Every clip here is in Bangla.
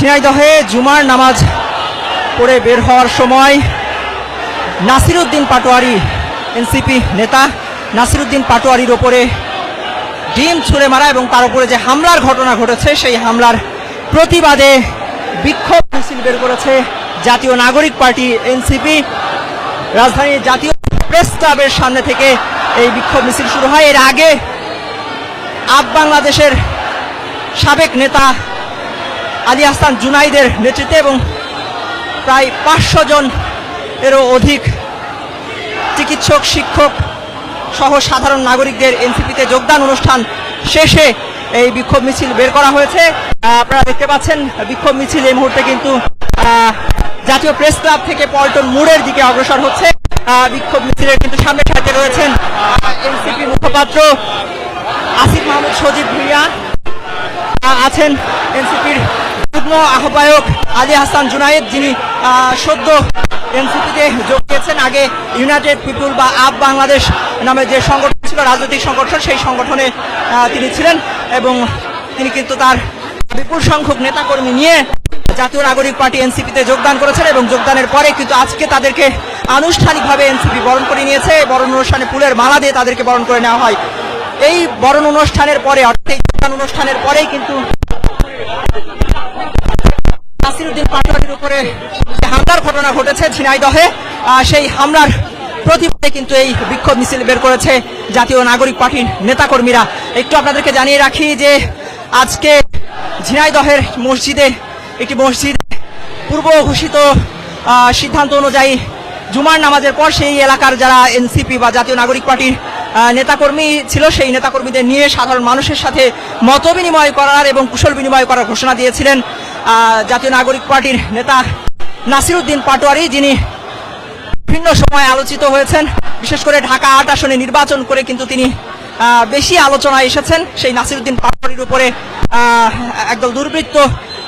ঝিনাইদহে জুমার নামাজ পড়ে বের হওয়ার সময় নাসিরউদ্দিন পাটোয়ারি এনসিপি নেতা নাসিরউদ্দিন পাটোয়ারির ওপরে ডিম ছুঁড়ে মারা এবং তার উপরে যে হামলার ঘটনা ঘটেছে সেই হামলার প্রতিবাদে বিক্ষোভ মিছিল বের করেছে জাতীয় নাগরিক পার্টি এনসিপি। রাজধানীর জাতীয় প্রেস ক্লাবের সামনে থেকে এই বিক্ষোভ মিছিল শুরু হয়। এর আগে আপ বাংলাদেশের সাবেক নেতা আলী আহসান জুনাইদের নেতৃত্বে এবং প্রায় 500 জন এরও অধিক চিকিৎসক, শিক্ষক সহ সাধারণ নাগরিকদের এনসিপিতে যোগদান অনুষ্ঠান শেষে এই বিক্ষোভ মিছিল বের করা হয়েছে। আপনারা দেখতে পাচ্ছেন বিক্ষোভ মিছিল এই মুহূর্তে কিন্তু জাতীয় প্রেস ক্লাব থেকে পল্টন মোড়ের দিকে অগ্রসর হচ্ছে। বিক্ষোভ মিছিলের কিন্তু সামনে সারিতে রয়েছেন এনসিপি মুখপাত্র আসিফ মাহমুদ সজীব ভুঁইয়া, আছেন এনসিপির যুগ্ম আহ্বায়ক আলী আহসান জুনায়েদ, যিনি সদ্য এনসিপিতে যোগ দিয়েছেন। আগে ইউনাইটেড পিপুল বা আপ বাংলাদেশ নামে যে সংগঠন ছিল, রাজনৈতিক সংগঠন, সেই সংগঠনে তিনি ছিলেন এবং তিনি কিন্তু তার বিপুল সংখ্যক নেতাকর্মী নিয়ে জাতীয় নাগরিক পার্টি এনসিপিতে যোগদান করেছেন এবং যোগদানের পরে কিন্তু আজকে তাদেরকে আনুষ্ঠানিকভাবে এনসিপি বরণ করে নিয়েছে। বরণ অনুষ্ঠানে ফুলের মালা দিয়ে তাদেরকে বরণ করে নেওয়া হয়। এই বরণ অনুষ্ঠানের পরে, অর্থাৎ যোগদান অনুষ্ঠানের পরেই কিন্তু নাসিরউদ্দিন পাটোয়ারির উপরে যে হামলার ঘটনা ঘটেছে ঝিনাইদহে, সেই হামলার প্রতিবাদে কিন্তু এই বিক্ষোভ মিছিল বের করেছে জাতীয় নাগরিক পার্টির নেতাকর্মীরা। একটু আপনাদেরকে জানিয়ে রাখি যে আজকে ঝিনাইদহের মসজিদে, একটি মসজিদ পূর্ব ঘোষিত সিদ্ধান্ত অনুযায়ী জুমার নামাজের পর সেই এলাকার যারা এনসিপি বা জাতীয় নাগরিক পার্টির নেতাকর্মী ছিল, সেই নেতাকর্মীদের নিয়ে সাধারণ মানুষের সাথে মত বিনিময় করার এবং কুশল বিনিময় করার ঘোষণা দিয়েছিলেন জাতীয় নাগরিক পার্টির নেতা নাসিরউদ্দিন পাটোয়ারি, যিনি বিভিন্ন সময় আলোচিত হয়েছেন। বিশেষ করে ঢাকা ৮ আসনে নির্বাচন করে কিন্তু তিনি বেশি আলোচনায় এসেছেন। সেই নাসিরউদ্দিন পাটোয়ারির উপরে একদল দুর্বৃত্ত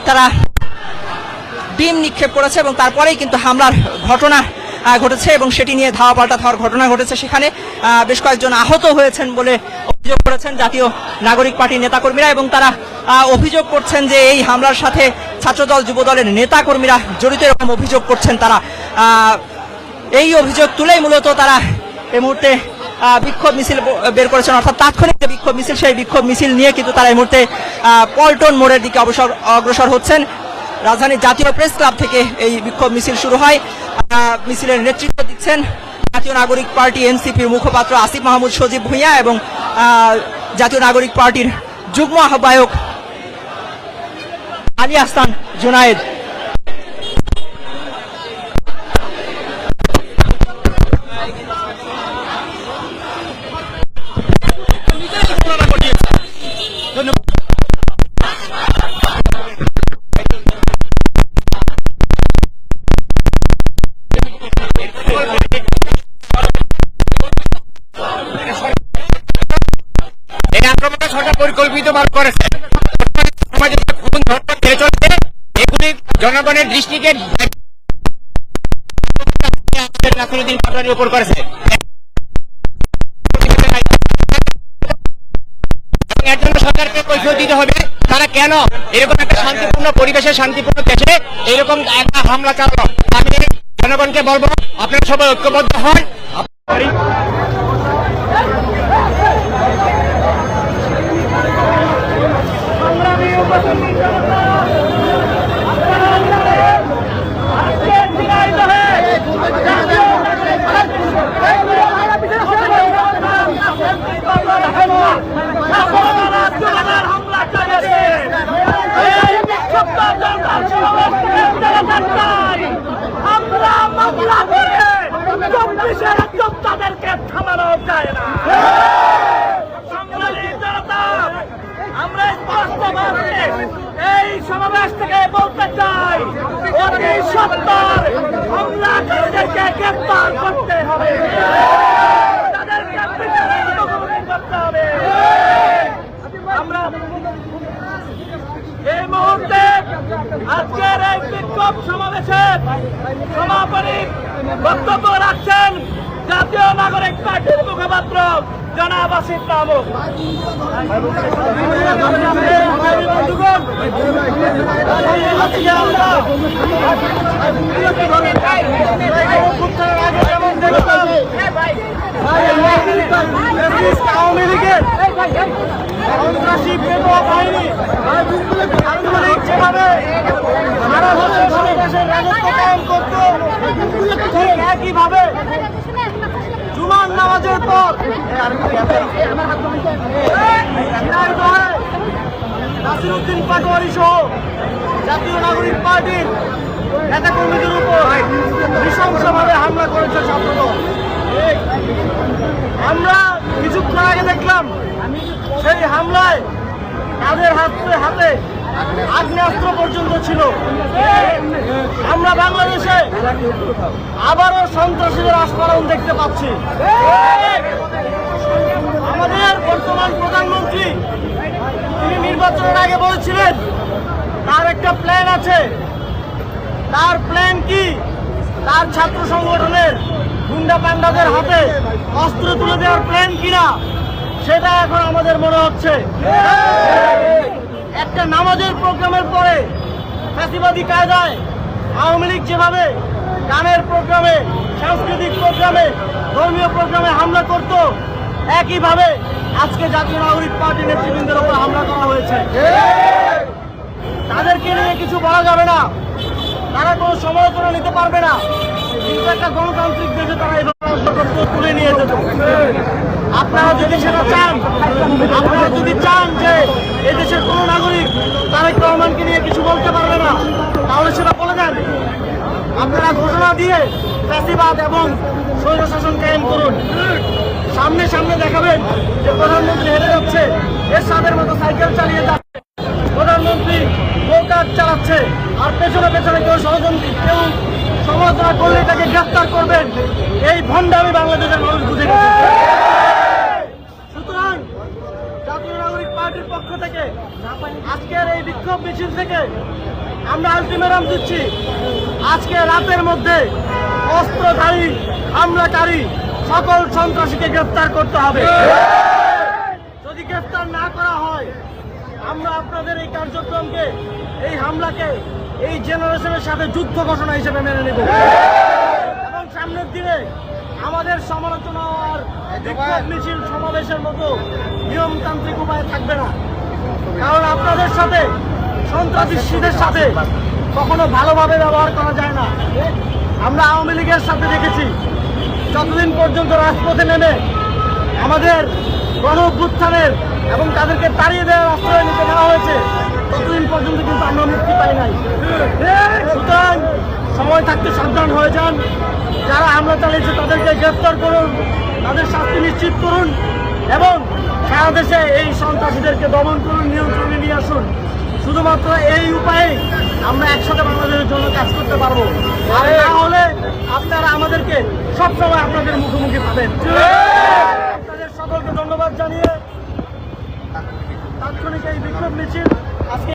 তারা ডিম নিক্ষেপ করেছে এবং তারপরেই কিন্তু হামলার ঘটনা ঘটেছে এবং সেটি নিয়ে ধাওয়া পাল্টা ধাওয়ার ঘটনা ঘটেছে। সেখানে বেশ কয়েকজন আহত হয়েছেন বলে অভিযোগ করেছেন জাতীয় নাগরিক পার্টির নেতাকর্মীরা এবং তারা অভিযোগ করছেন যে এই হামলার সাথে ছাত্রদল, যুবদলের নেতাকর্মীরা জড়িত, এরকম অভিযোগ করছেন তারা। এই অভিযোগ তুলেই মূলত তারা এই মুহূর্তে বিক্ষোভ মিছিল বের করেছেন, অর্থাৎ তাৎক্ষণিক যে বিক্ষোভ মিছিল, সেই বিক্ষোভ মিছিল নিয়ে কিন্তু তারা এই মুহূর্তে পল্টন মোড়ের দিকে অগ্রসর হচ্ছেন। রাজধানীর জাতীয় প্রেস ক্লাব থেকে এই বিক্ষোভ মিছিল শুরু হয়। মিছিলের নেতৃত্ব দিচ্ছেন জাতীয় নাগরিক পার্টি এনসিপির মুখপাত্র আসিফ মাহমুদ সজীব ভুঁইয়া এবং জাতীয় নাগরিক পার্টির যুগ্ম আহ্বায়ক আলী আহসান জুনায়েদ। পরিকল্পিতভাবে করেছে, এগুলি জনগণের দৃষ্টিকে নাসিরউদ্দিন পাটোয়ারির উপর করেছে। এর জন্য সরকারকে কৈফিয়ত দিতে হবে তারা কেন এরকম একটা শান্তিপূর্ণ পরিবেশে, শান্তিপূর্ণ দেশে এরকম একটা হামলা চালালো। আমি জনগণকে বলবো, আপনারা সবাই ঐক্যবদ্ধ হন। এই সমাবেশ থেকে বলতে চাই, অতি সত্তর হামলাকারীদেরকে গ্রেফতার করতে হবে, তাদেরকে করতে হবে। আমরা এই মুহূর্তে আজকের এই বিক্ষোভ সমাবেশের সমাপনী বক্তব্য রাখছেন জাতীয় নাগরিক পার্টির মুখপাত্র জনাব আসিফ মাহমুদ। বন্ধুগণ, থেকে আমরা আওয়ামী লীগের সন্ত্রাসী পেটোয়া বাহিনী আন্দোলন যেভাবে সারা দেশে সন্ত্রাসের রাজত্ব কায়েম করত, ঠিক একইভাবে জুমার নামাজের পর নাসিরউদ্দিন পাটোয়ারি সহ জাতীয় নাগরিক পার্টির নেতাকর্মীদের উপর নৃশংসভাবে হামলা করেছে ছাত্রদল। আমরা কিছুক্ষণ আগে দেখলাম সেই হামলায় তাদের হাতে আগ্নেয়াস্ত্র পর্যন্ত ছিল। আমরা বাংলাদেশে আবারও সন্ত্রাসীদের আস্ফালন দেখতে পাচ্ছি। আমাদের বর্তমান প্রধানমন্ত্রী তিনি নির্বাচনের আগে বলেছিলেন তার একটা প্ল্যান আছে। তার প্ল্যান কি? তার ছাত্র সংগঠনের গুন্ডা পান্ডাদের হাতে অস্ত্র তুলে দেওয়ার প্ল্যান কিনা সেটা এখন আমাদের মনে হচ্ছে। একটা নামাজের প্রোগ্রামের পরে ফ্যাসিবাদী কায়দায় আওয়ামী লীগ যেভাবে গানের প্রোগ্রামে, সাংস্কৃতিক প্রোগ্রামে, ধর্মীয় প্রোগ্রামে হামলা করত, একইভাবে আজকে জাতীয় নাগরিক পার্টি নেতৃবৃন্দের উপর হামলা করা হয়েছে। তাদেরকে নিয়ে কিছু বলা যাবে না, তারা কোনো সমালোচনা নিতে পারবে না, কিন্তু একটা গণতান্ত্রিক দেশে তারা এইভাবে তুলে নিয়ে যেত। আপনারা যদি সেটা চান, আপনারা যদি চান যে এদেশের কোনো নাগরিক তারেক রহমানকে নিয়ে কিছু বলতে পারবে না, তাহলে সেটা বলে দেন। আপনারা ঘোষণা দিয়ে ফ্যাসিবাদ এবং স্বৈরশাসন কায়েম করুন। সামনে সামনে দেখাবেন যে প্রধানমন্ত্রী হেরে যাচ্ছে, এরশাদের মতো সাইকেল চালিয়ে যাচ্ছে, প্রধানমন্ত্রী গোকার চালাচ্ছে, আর পেছনে পেছনে কেউ ষড়যন্ত্র, কেউ সমালোচনা করলে তাকে গ্রেফতার করবেন। এই ভণ্ডামি বাংলাদেশের মানুষ বুঝে গেছে। সুতরাং জাতীয় নাগরিক পার্টির পক্ষ থেকে আজকের এই বিক্ষোভ মিছিল থেকে আমরা আলটিমেটাম দিচ্ছি, আজকে রাতের মধ্যে অস্ত্রধারী হামলাকারী সকল সন্ত্রাসীকে গ্রেফতার করতে হবে। যদি গ্রেফতার না করা হয়, আমরা আপনাদের এই কার্যক্রমকে, এই হামলাকে এই জেনারেশনের সাথে যুদ্ধ ঘোষণা হিসেবে মেনে নেব এবং সামনের দিনে আমাদের সমালোচনা আর বিক্ষোভ মিছিল সমাবেশের মতো নিয়মতান্ত্রিক উপায় থাকবে না। কারণ আপনাদের সাথে, সন্ত্রাসীদের সাথে কখনো ভালোভাবে ব্যবহার করা যায় না। আমরা আওয়ামী লীগের সাথে দেখেছি, যতদিন পর্যন্ত রাজপথে নেমে আমাদের গণ অভ্যুত্থানের এবং তাদেরকে তাড়িয়ে দেওয়ার আশ্রয় নিতে নেওয়া হয়েছে, ততদিন পর্যন্ত কিন্তু আমরা মুক্তি পাই নাই। সুতরাং সময় থাকতে সাবধান হয়ে যান। যারা হামলা চালিয়েছে তাদেরকে গ্রেফতার করুন, তাদের শাস্তি নিশ্চিত করুন এবং সারা দেশে এই সন্ত্রাসীদেরকে দমন করুন, নিয়ন্ত্রণে নিয়ে আসুন। শুধুমাত্র এই উপায়ে আমরা একসাথে বাংলাদেশের জন্য কাজ করতে পারবো। আর না হলে আপনারা আমাদেরকে সবসময় আপনাদের মুখোমুখি পাবেন। আপনাদের সকলকে ধন্যবাদ জানিয়ে তাৎক্ষণিক এই বিক্ষোভ মিছিল আজকে